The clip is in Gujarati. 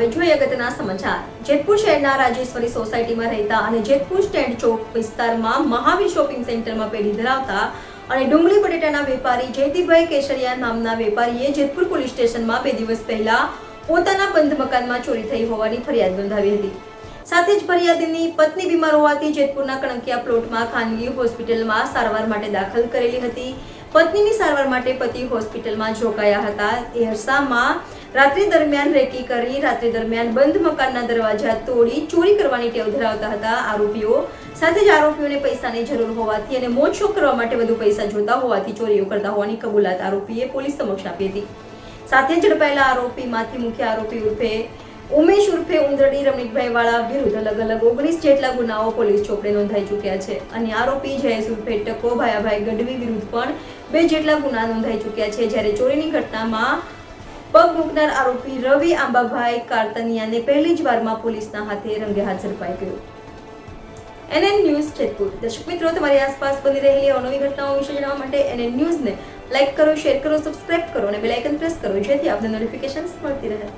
હવે જોઈએ અગત્યના સમાચાર। જેતપુર શહેરના રાજેશ્વરી સોસાયટીમાં રહેતા અને જેતપુર સ્ટેન્ડ ચોક વિસ્તારમાં મહાવીર શોપિંગ સેન્ટરમાં પેઢી ધરાવતા અને ડુંગળી બટેટાના વેપારી જયદીપભાઈ કેશરિયા નામના વેપારીએ જેતપુર પોલીસ સ્ટેશનમાં 2 દિવસ પહેલા પોતાના બંધ મકાનમાં ચોરી થઈ હોવાની ફરિયાદ નોંધાવી હતી। સાથે જ ફરિયાદીની પત્ની બીમાર હોવાથી જેતપુરના કણકિયા પ્લોટમાં ખાનગી હોસ્પિટલમાં સારવાર માટે દાખલ કરેલી હતી। પત્નીની સારવાર માટે પતિ હોસ્પિટલમાં રોકાયા હતા। એ અરસામાં રાત્રિ દરમિયાન રેકી કરી રાત્રિ દરમિયાન બંધ મકાનના દરવાજા તોડી ચોરી કરવાની ટેવ ધરાવતા હતા આરોપીઓ। સાથે જ આરોપીઓને પૈસાની જરૂર હોવાથી અને મોજશોખ કરવા માટે વધુ પૈસા જોતા હોવાથી ચોરીઓ કરતા હોવાની કબૂલાત આરોપીએ પોલીસ સમક્ષ આપી હતી। સાથે ઝડપાયેલા આરોપીમાંથી મુખ્ય આરોપી ઉર્ફે ઉમેશ ઉર્ફે ઉંદરડી રમણીકભાઈ વાળા વિરુદ્ધ અલગ અલગ 19 જેટલા ગુનાઓ પોલીસ ચોપડે નોંધાઈ ચૂક્યા છે। અને આરોપી જયેશ ઉર્ફે ટકો ભાયાભાઈ ગઢવી વિરુદ્ધ પણ 2 જેટલા ગુના નોંધાઈ ચૂક્યા છે। જ્યારે ચોરીની ઘટનામાં પગ મૂકનાર આરોપી રવિ આંબાભાઈ કારતનિયાને પહેલી જ વારમાં પોલીસના હાથે રંગે હાથ ઝડપાઈ ગયો। NN news Jetpur. દર્શક મિત્રો, તમારી આસપાસ બની રહેલી અવનવી ઘટનાઓ વિશે જાણવા માટે NN ન્યૂઝને લાઈક કરો, શેર કરો, સબસ્ક્રાઇબ કરો અને બેલ આઇકન પ્રેસ કરો, જેથી આપને નોટિફિકેશન્સ મળતી રહે।